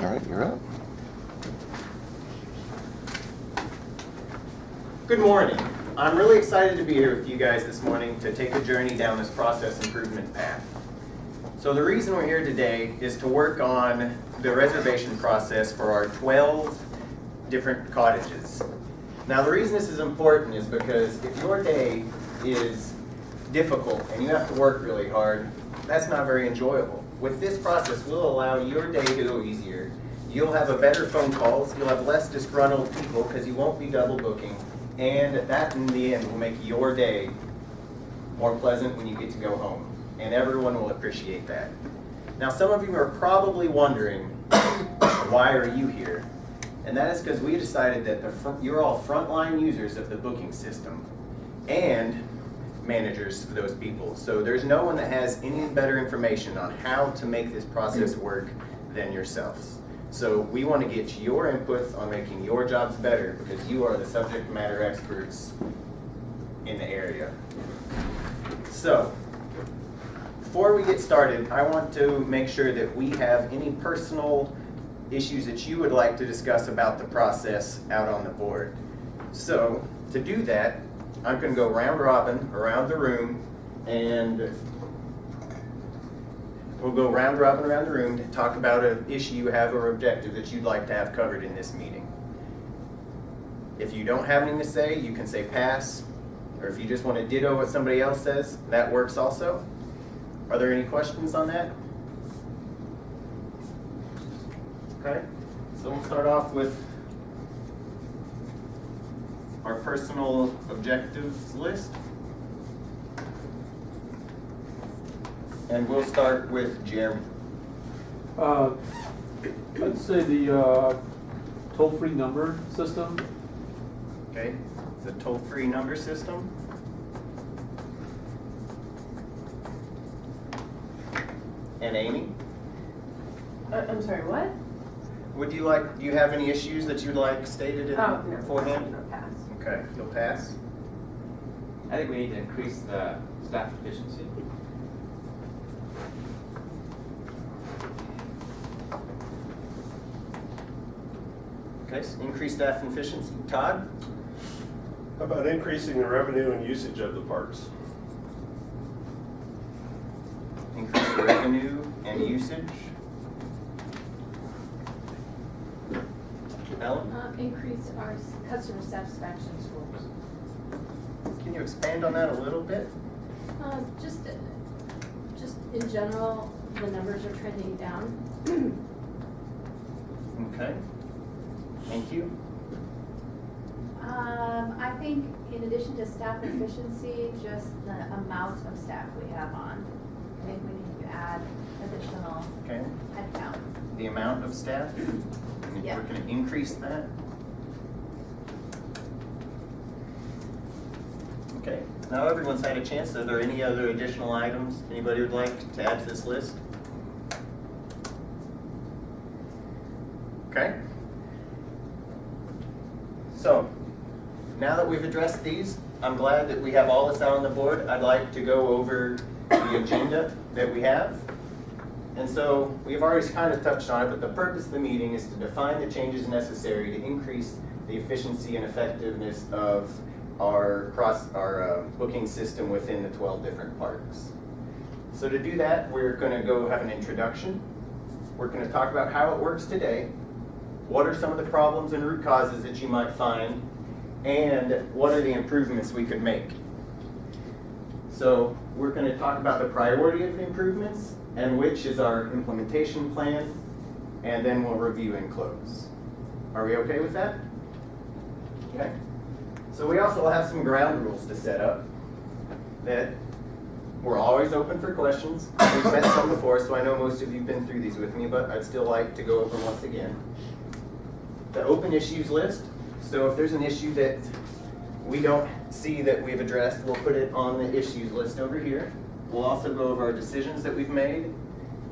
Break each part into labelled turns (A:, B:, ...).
A: All right, you're up.
B: Good morning. I'm really excited to be here with you guys this morning to take a journey down this process improvement path. So the reason we're here today is to work on the reservation process for our 12 different cottages. Now the reason this is important is because if your day is difficult and you have to work really hard, that's not very enjoyable. With this process, we'll allow your day to go easier. You'll have a better phone calls, you'll have less disgruntled people because you won't be double booking, and that in the end will make your day more pleasant when you get to go home. And everyone will appreciate that. Now some of you are probably wondering, why are you here? And that is because we decided that you're all frontline users of the booking system and managers for those people. So there's no one that has any better information on how to make this process work than yourselves. So we want to get your inputs on making your jobs better because you are the subject matter experts in the area. So before we get started, I want to make sure that we have any personal issues that you would like to discuss about the process out on the board. So to do that, I'm going to go round robin around the room, and we'll go round robin around the room to talk about an issue you have or objective that you'd like to have covered in this meeting. If you don't have anything to say, you can say pass, or if you just want to ditto what somebody else says, that works also. Are there any questions on that? Okay, so we'll start off with our personal objectives list. And we'll start with Jeremy.
C: I'd say the toll-free number system.
B: Okay, the toll-free number system. And Amy?
D: I'm sorry, what?
B: Do you have any issues that you'd like stated in
D: No.
B: beforehand?
D: No, pass.
B: Okay, you'll pass.
E: I think we need to increase the staff efficiency.
B: Okay, so increase staff efficiency. Todd?
F: How about increasing the revenue and usage of the parks?
B: Increase the revenue and usage. Ellen?
G: Increase our customer satisfaction scores.
B: Can you expand on that a little bit?
G: Just in general, the numbers are trending down.
B: Okay. Thank you.
H: I think in addition to staff efficiency, just the amount of staff we have on. I think we need to add additional
B: Okay.
H: headcount.
B: The amount of staff?
H: Yeah.
B: We're going to increase that. Okay. Now everyone's had a chance. Are there any other additional items anybody would like to add to this list? Okay. So, now that we've addressed these, I'm glad that we have all this out on the board. I'd like to go over the agenda that we have. And so, we've already kind of touched on it, but the purpose of the meeting is to define the changes necessary to increase the efficiency and effectiveness of our booking system within the 12 different parks. So to do that, we're going to go have an introduction. We're going to talk about how it works today. What are some of the problems and root causes that you might find, and what are the improvements we could make? So we're going to talk about the priority of the improvements and which is our implementation plan, and then we'll review and close. Are we okay with that? Okay. So we also have some ground rules to set up that we're always open for questions. We've met some before, so I know most of you have been through these with me, but I'd still like to go over once again. The open issues list. So if there's an issue that we don't see that we've addressed, we'll put it on the issues list over here. We'll also go over our decisions that we've made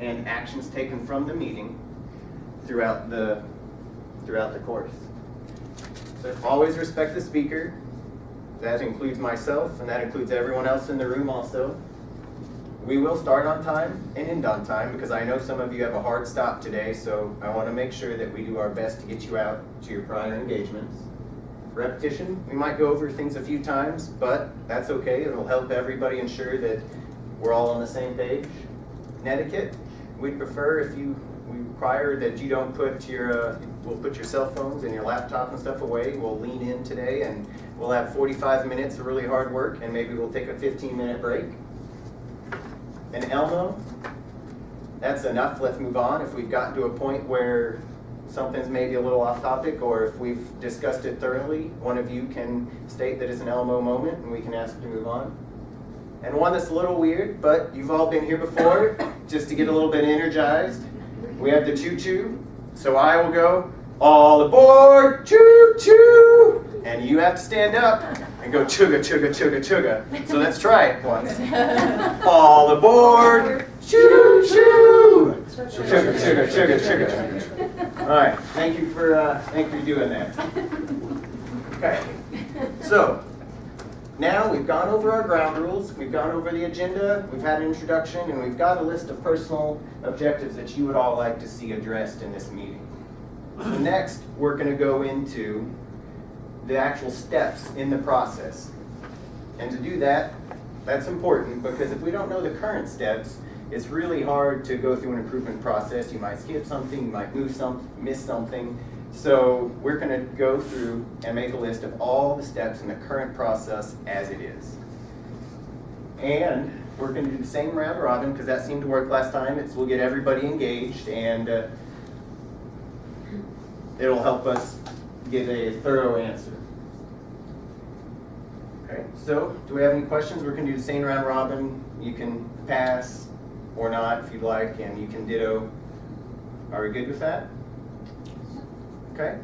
B: and actions taken from the meeting throughout the course. So always respect the speaker. That includes myself, and that includes everyone else in the room also. we will start on time and end on time because I know some of you have a hard stop today, so I want to make sure that we do our best to get you out to your prior engagements. Repetition, we might go over things a few times, but that's okay. It'll help everybody ensure that we're all on the same page. Netiquette, we'd prefer if we require that you don't put we'll put your cell phones and your laptop and stuff away. We'll lean in today and we'll have 45 minutes of really hard work and maybe we'll take a 15-minute break. And Elmo, that's enough, let's move on. If we've gotten to a point where something's maybe a little off topic or if we've discussed it thoroughly, one of you can state that it's an Elmo moment and we can ask to move on. And one that's a little weird, but you've all been here before, just to get a little bit energized. We have the choo-choo. So I will go, all aboard, choo-choo. And you have to stand up and go chugga, chugga, chugga, chugga. So let's try it once. All aboard, choo-choo. Chugga, chugga, chugga, chugga. All right, thank you for doing that. Okay, so now we've gone over our ground rules, we've gone over the agenda, we've had an introduction, and we've got a list of personal objectives that you would all like to see addressed in this meeting. So next, we're going to go into the actual steps in the process. And to do that, that's important because if we don't know the current steps, it's really hard to go through an improvement process. You might skip something, you might miss something. So we're going to go through and make a list of all the steps in the current process as it is. And we're going to do the same round robin because that seemed to work last time. We'll get everybody engaged and it'll help us give a thorough answer. Okay, so do we have any questions? We're going to do the same round robin. You can pass or not if you'd like, and you can ditto. Are we good with that? Okay.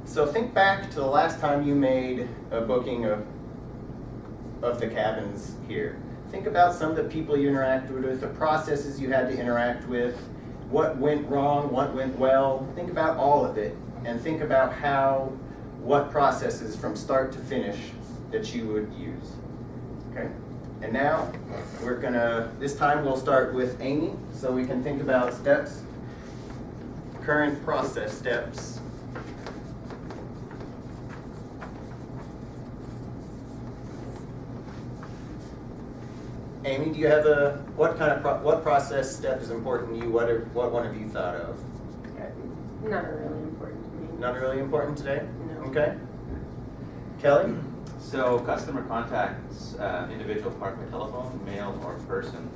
B: So think back to the last time you made a booking of the cabins here. Think about some of the people you interacted with, the processes you had to interact with, what went wrong, what went well. Think about all of it and think about what processes from start to finish that you would use. Okay? And now this time we'll start with Amy so we can think about steps. Current process steps. Amy, do you have what process step is important to you? What one have you thought of?
D: Not really important to me.
B: Not really important today?
D: No.
B: Okay. Kelly?
E: So customer contacts individual park by telephone, mail, or person.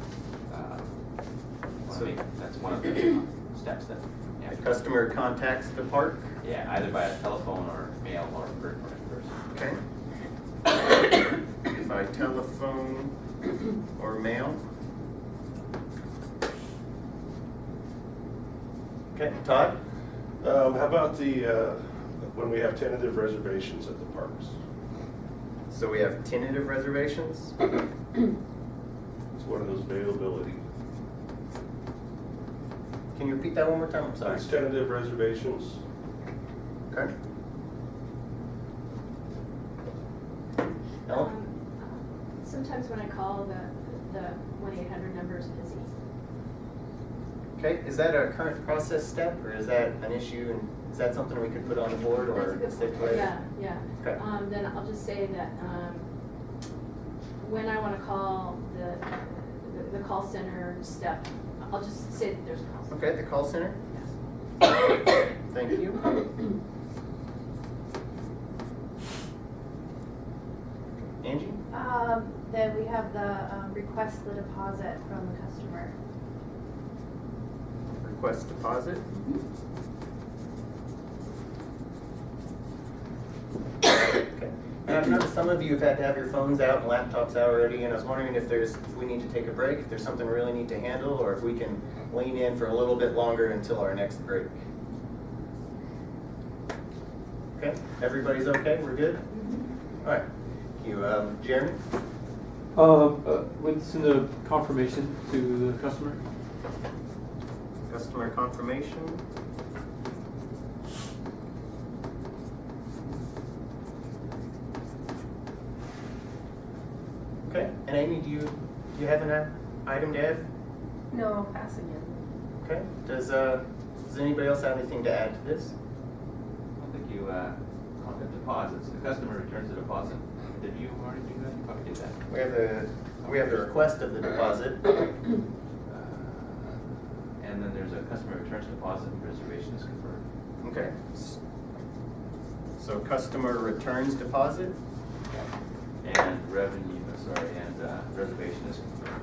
E: That's one of the steps that. Yeah.
B: The customer contacts the park?
E: Yeah, either by a telephone or mail or person.
B: Okay. By telephone or mail? Okay, Todd?
F: How about when we have tentative reservations at the parks?
B: So we have tentative reservations?
F: It's one of those availability.
B: Can you repeat that one more time? I'm sorry.
F: It's tentative reservations.
B: Okay. Ellen?
G: Sometimes when I call, the 1-800 number is busy.
B: Okay, is that a current process step, or is that an issue, and is that something we could put on the board
G: That's a
B: or
G: good
B: stick
G: point.
B: with?
G: Yeah.
B: Okay.
G: Then I'll just say that when I want to call the call center step, I'll just say that there's a call center.
B: Okay, the call center?
G: Yes.
B: Thank you. Angie?
H: Then we have the request the deposit from the customer.
B: Request deposit? Okay. And I've noticed some of you have had to have your phones out and laptops out already, and I was wondering if we need to take a break, if there's something we really need to handle, or if we can lean in for a little bit longer until our next break. Okay, everybody's okay? We're good? All right. Thank you. Jeremy?
C: We'd send a confirmation to the customer.
B: Customer confirmation. Okay, and Amy, do you have an item, Deb?
D: No, I'll pass again.
B: Okay, does anybody else have anything to add to this?
E: I don't think you, on the deposits, the customer returns the deposit. Did you already do that? You probably did that.
B: We have the request of the deposit.
E: And then there's a customer returns deposit and reservation is confirmed.
B: Okay. So customer returns deposit?
E: And reservation is confirmed.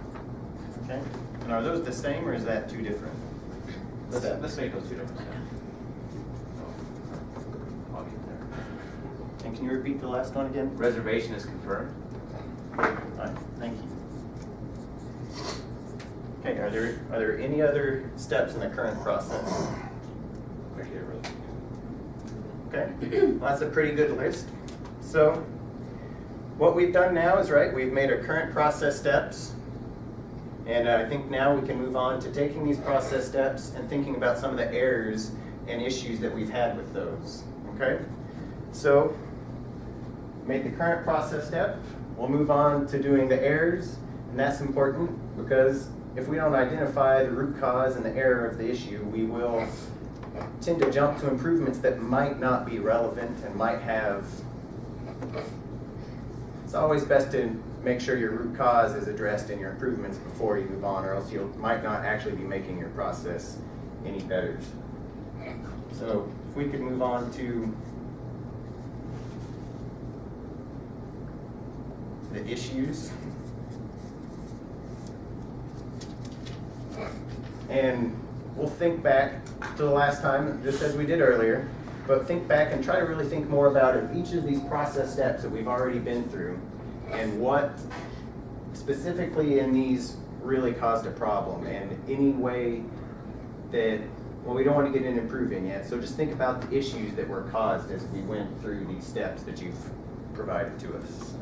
B: Okay. And are those the same or is that two different?
E: Let's make those two different steps. So, I'll get there.
B: And can you repeat the last one again?
E: Reservation is confirmed.
B: All right, thank you. Okay, are there any other steps in the current process? Okay, well, that's a pretty good list. So what we've done now is, we've made our current process steps. And I think now we can move on to taking these process steps and thinking about some of the errors and issues that we've had with those, okay? So, made the current process step, we'll move on to doing the errors, and that's important because if we don't identify the root cause and the error of the issue, we will tend to jump to improvements that might not be relevant and might have. It's always best to make sure your root cause is addressed in your improvements before you move on, or else you might not actually be making your process any better. So if we could move on to the issues. And we'll think back to the last time, just as we did earlier, but think back and try to really think more about each of these process steps that we've already been through and what specifically in these really caused a problem and any way that, well, we don't want to get into improving yet, so just think about the issues that were caused as we went through these steps that you've provided to us.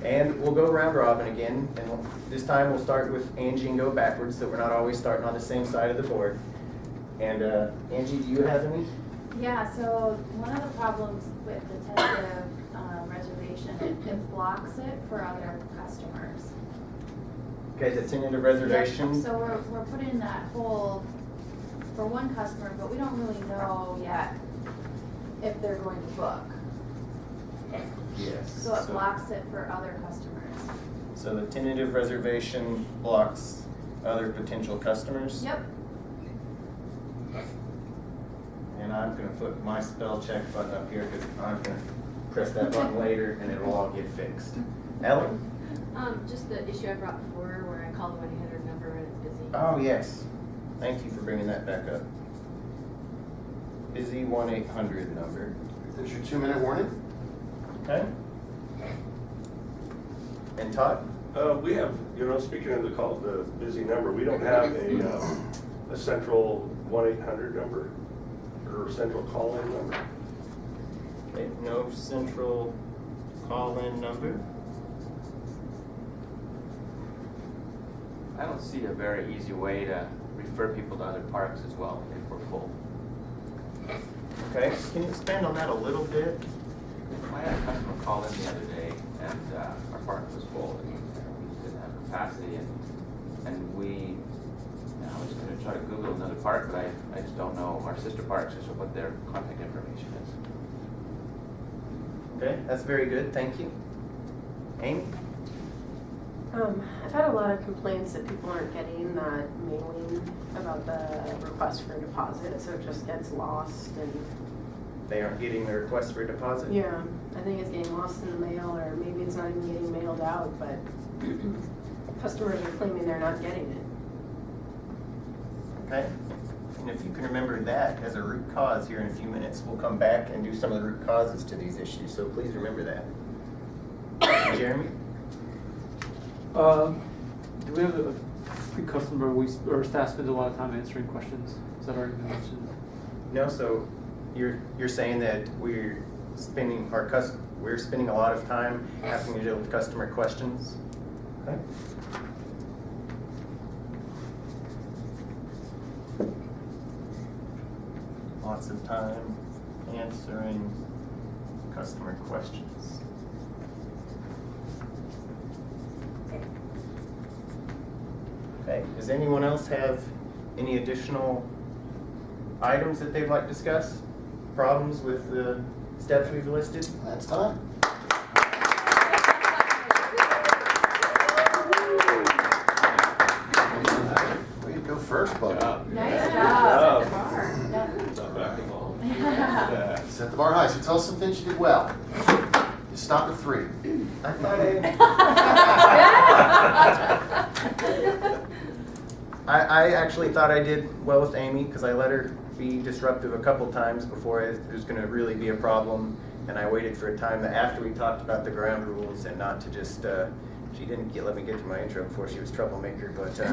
B: And we'll go round robin again, and this time we'll start with Angie and go backwards so we're not always starting on the same side of the board. And Angie, do you have any?
H: Yeah, so one of the problems with the tentative reservation, it blocks it for other customers.
B: Okay, the tentative reservation.
H: Yep, so we're putting that hold for one customer, but we don't really know yet if they're going to book.
B: Yes.
H: So it blocks it for other customers.
B: So the tentative reservation blocks other potential customers?
H: Yep.
B: And I'm gonna put my spell check button up here because I'm gonna press that button later and it'll all get fixed. Ellen?
G: Just the issue I brought before where I called the 1-800 number and it's busy.
B: Oh, yes. Thank you for bringing that back up. Busy 1-800 number.
A: That's your 2-minute warning?
B: Okay. And Todd?
F: We have, speaking of the busy number, we don't have a central 1-800 number or central call-in number.
B: Okay, no central call-in number.
E: I don't see a very easy way to refer people to other parks as well if we're full.
B: Okay, can you expand on that a little bit?
E: I had a customer call in the other day and our park was full and we didn't have capacity and we, I was going to try to Google another park, but I just don't know our sister parks as to what their contact information is.
B: Okay, that's very good, thank you. Amy?
D: I've had a lot of complaints that people aren't getting that mailing about the request for deposit, so it just gets lost and.
B: They aren't getting the request for deposit?
D: Yeah, I think it's getting lost in the mail, or maybe it's not even getting mailed out, but customers are claiming they're not getting it.
B: Okay, and if you can remember that as a root cause here in a few minutes, we'll come back and do some of the root causes to these issues, so please remember that. Jeremy?
C: Do we have a pre-customer, or staff spends a lot of time answering questions? Is that already been mentioned?
B: No, so you're saying that we're spending a lot of time having to deal with customer questions? Okay. Lots of time answering customer questions. Okay, does anyone else have any additional items that they'd like to discuss? Problems with the steps we've listed?
A: That's time. Way to go first, buddy.
H: Nice
E: job.
H: job. Set the bar.
F: Not basketball.
H: Yeah.
A: Set the bar high. So tell us some things you did well. You stopped at 3.
B: I thought I actually thought I did well with Amy because I let her be disruptive a couple times before it was going to really be a problem, and I waited for a time that after we talked about the ground rules and not to just. She didn't let me get to my intro before she was troublemaker, but so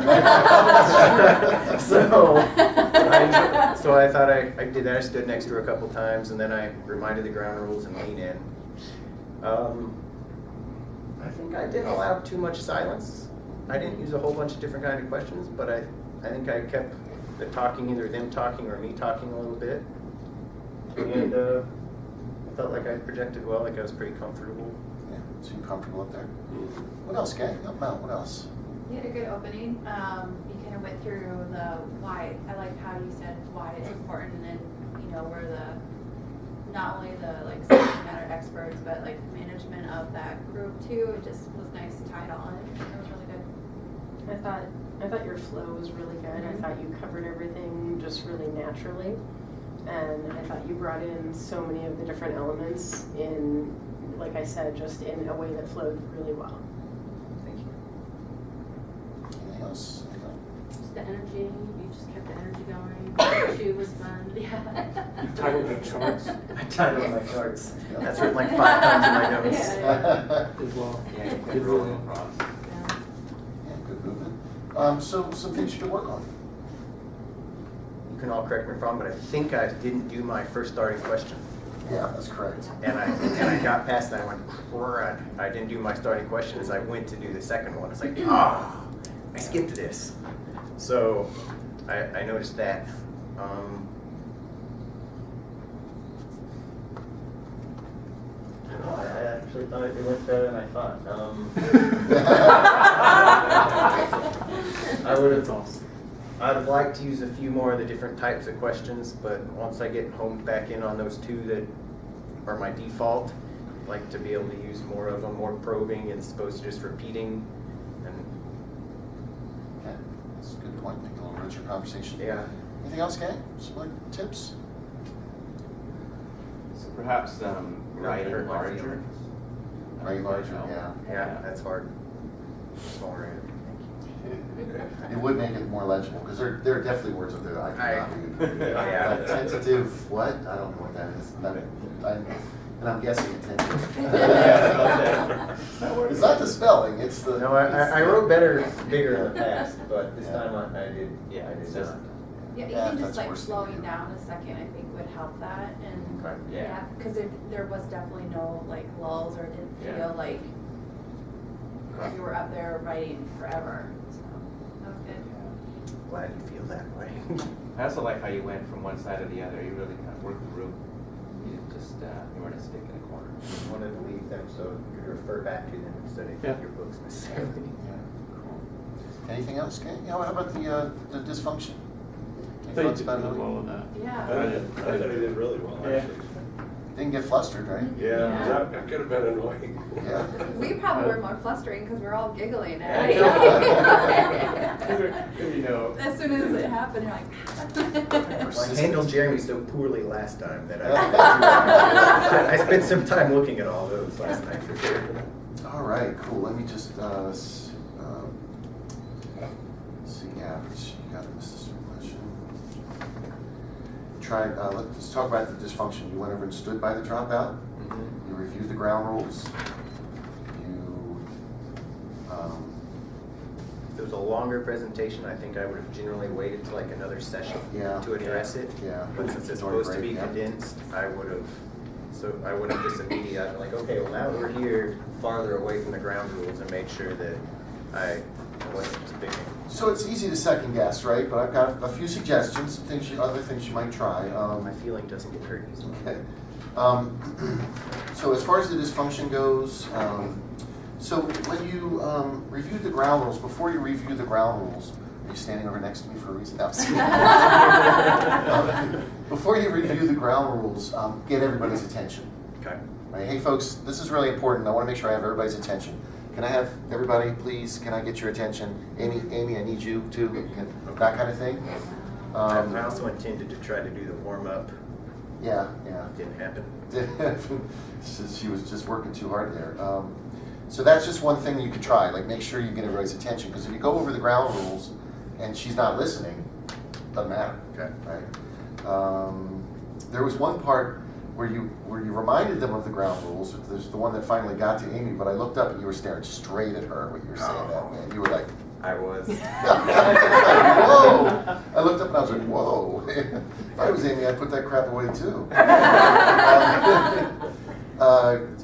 B: I thought I did that. I stood next to her a couple times, and then I reminded the ground rules and leaned in. I think I didn't allow too much silence. I didn't use a whole bunch of different kind of questions, but I think I kept the talking, either them talking or me talking a little bit. And I felt like I projected well, like I was pretty comfortable.
A: Yeah, seem comfortable up there. What else, gang? Help out. What else?
H: You had a good opening. You kind of went through the why. I like how you said why it's important, and we're not only the like subject matter experts, but like management of that group too. It just was nice to tie it all in. It was really good.
D: I thought your flow was really good. I thought you covered everything just really naturally. And I thought you brought in so many of the different elements in, like I said, just in a way that flowed really well.
B: Thank you.
A: Anything else?
G: Just the energy, you just kept the energy going. Shoe was fun.
C: You titled the charts
B: I titled my charts. That's written like 5 times in my notes.
C: as well.
E: Yeah, you
C: Did
E: can roll
C: really-
E: across.
A: Yeah, good movement. So some things you could work on.
B: You can all correct me if I'm wrong, but I think I didn't do my first starting question.
A: Yeah, that's correct.
B: And I got past that. I went, crud. I didn't do my starting question as I went to do the second one. It's like, I skipped this. So I noticed that. I actually thought it went better than I thought. I would have. I'd have liked to use a few more of the different types of questions, but once I get honed back in on those 2 that are my default, I'd like to be able to use more of them, more probing as opposed to just repeating. And
A: Okay, that's a good point. Make it a little richer conversation.
B: yeah,
A: Anything else, gang? Some other tips?
E: So perhaps
B: Not
E: writing
B: hurt my
E: larger.
B: feelings.
A: Writing larger,
E: No.
A: yeah.
B: yeah, that's hard. Smaller.
A: It would make it more legible, because there are definitely words up there that I cannot read.
B: Yeah.
A: Like tentative, what? I don't know what that is. And I'm guessing it's tentative. It's not the spelling, it's the.
B: No, I wrote bigger in the past, but this time I did.
E: Yeah,
B: I
E: it's
B: did
E: just-
B: not.
H: Yeah,
A: Yeah,
H: even
A: that's
H: just like
A: worse than
H: slowing
A: you.
H: down a second, I think would help that. And
B: Okay.
E: Yeah.
H: because there was definitely no like lulls, or it didn't
E: Yeah.
H: feel like you were up there writing forever. So that was good.
B: Glad you feel that way.
E: I also like how you went from one side to the other. You really kind of worked the room. You didn't just, you weren't a stick in a corner.
B: I wanted to leave them so you could refer back to them instead of
C: Yeah.
B: your books necessarily.
A: Yeah, cool. Anything else, gang? How about the dysfunction?
C: I
A: Any
C: thought you
A: thoughts
C: did
A: about it?
C: really well in that.
H: Yeah.
F: I thought he did really well,
C: Yeah.
F: actually.
A: Didn't get flustered, right?
F: Yeah, that could have been annoying.
A: Yeah.
H: We probably were more flustering because we're all giggling at
E: You know.
H: As soon as it happened, you're like.
B: I handled Jeremy so poorly last time that I spent some time looking at all those last night for sure.
A: All right, cool. Let me just see average. You gotta miss this question. Let's talk about the dysfunction. You went over and stood by the dropout. You reviewed the ground rules. You,
B: If it was a longer presentation, I think I would have generally waited till like another session
A: Yeah.
B: to address it.
A: Yeah.
B: But since it's
A: During
B: supposed to be
A: break, yeah.
B: condensed, I would have just immediately, I'd be like, okay, well now we're here farther away from the ground rules and made sure that I wasn't just picking.
A: so it's easy to second guess, right? But I've got a few suggestions, other things you might try.
B: My feeling doesn't get hurt easily.
A: Okay. So as far as the dysfunction goes, so when you reviewed the ground rules, before you reviewed the ground rules, Are you standing over next to me for a reason? No, I'm just kidding. Before you review the ground rules, get everybody's attention.
B: Okay.
A: Right, hey folks, this is really important. I want to make sure I have everybody's attention. Can I have everybody, please? Can I get your attention? Amy, I need you too. That kind of thing.
B: I also intended to try to do the warm-up.
A: Yeah.
B: Didn't happen.
A: She was just working too hard there. So that's just one thing you could try. Like, make sure you get everybody's attention, because if you go over the ground rules and she's not listening, doesn't matter.
B: Okay.
A: Right. There was one part where you reminded them of the ground rules. There's the one that finally got to Amy, but I looked up and you were staring straight at her when you were saying that, and you were like,
B: I was.
A: whoa! I looked up and I was like, whoa. If I was Amy, I'd put that crap away too.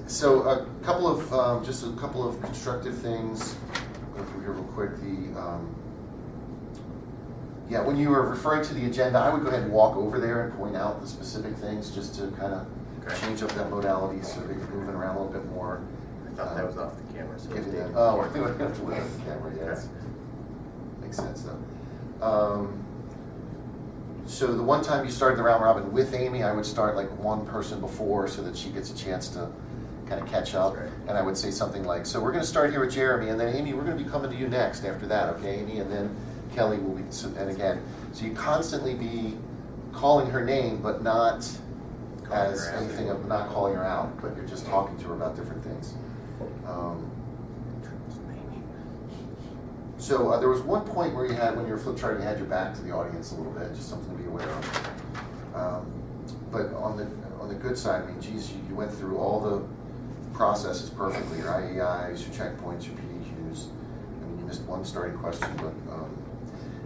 A: So a couple of constructive things. Go through here real quick. When you were referring to the agenda, I would go ahead and walk over there and point out the specific things just to kind of change up that modality so that you're moving around a little bit more.
B: I thought that was off the camera. So
A: Giving
B: it's
A: them,
B: taken.
A: oh, I think I have to look at the camera, yes. Makes sense though. So the one time you started the round robin with Amy, I would start like one person before so that she gets a chance to kind of catch up.
B: That's right.
A: And I would say something like, so we're going to start here with Jeremy, and then Amy, we're going to be coming to you next after that, okay, Amy? And then Kelly will be, and again. So you constantly be calling her name, but not
B: Calling
A: as
B: her out.
A: anything of not calling her out, but you're just talking to her about different things. So there was one point where you had, when you were flip charting, you had your back to the audience a little bit, just something to be aware of. But on the good side, I mean, geez, you went through all the processes perfectly, your IEIs, your checkpoints, your PDQs. I mean, you missed one starting question, but,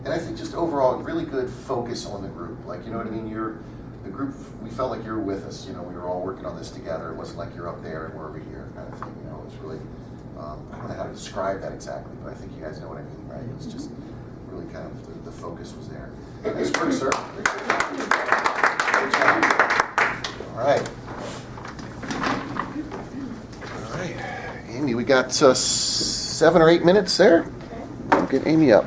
A: and I think just overall, really good focus on the group. Like, you know what I mean? The group, we felt like you were with us, you know, we were all working on this together. It wasn't like you're up there and we're over here kind of thing, you know, it was really, I don't know how to describe that exactly, but I think you guys know what I mean, right? It was just really kind of, the focus was there. Nice work, sir. Great job. All right. All right. Amy, we got 7 or 8 minutes there. Get Amy up.